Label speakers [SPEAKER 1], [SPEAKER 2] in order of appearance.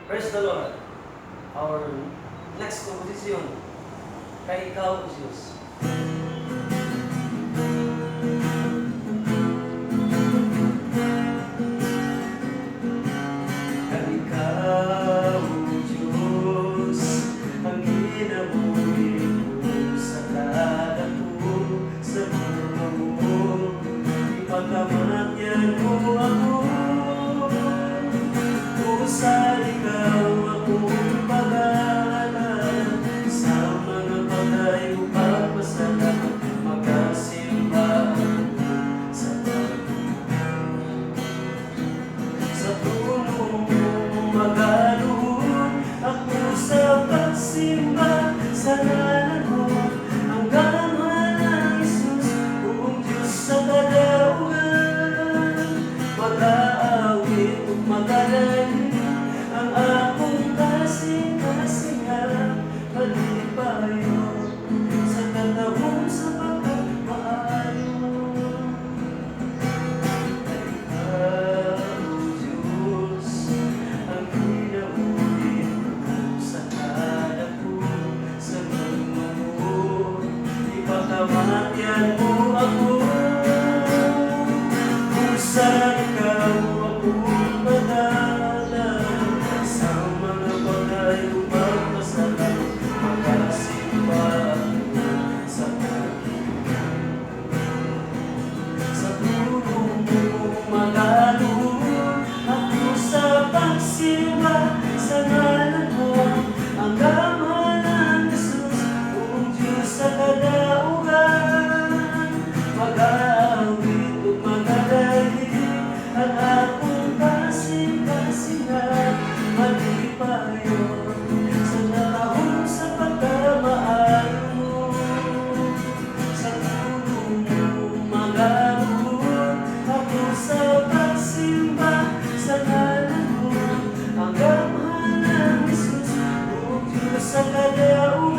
[SPEAKER 1] Praise the Lord. Our next composition, Kay Ikaw, O Diyos. Kay Ikaw, O Diyos, ang ginabuhi ko sa lalako, sa mga mo, ipagkamatyan mo ako. Sa ikaw akong pag-aalala, sa mga bagay mo pagpasalamat, magkasimba sa pagkakas. Sa tulong mo magaluhod ako sa pagsimba sa ngalan mo, ang gamahal ng Isus, buong Diyos sa kadaugan. Mag-aawit at mag-alay ang akong kasing-kasingan, malipayo sa katawong sa pagkakmaayo. Kay Ikaw, O Diyos, ang pinaulit ko sa kalako, sa mga mo, ipagkamatyan mo ako. Kung saan ikaw akong madala, sa mga bagay magpasalamat, magkasimba sa pag-ibig. Sa tulong mo magaluhod ako sa pagsimba sa ngalan mo, ang gamahal ng Isus, buong Diyos sa kadaugan. Mag-aawit at mag-alay ang akong kasing-kasingan, malipayo sa natahong sa pagkamaayo. Sa tulong mo magaluhod ako sa pagsimba sa ngalan mo, ang gamahal ng Isus, buong Diyos sa kadaugan.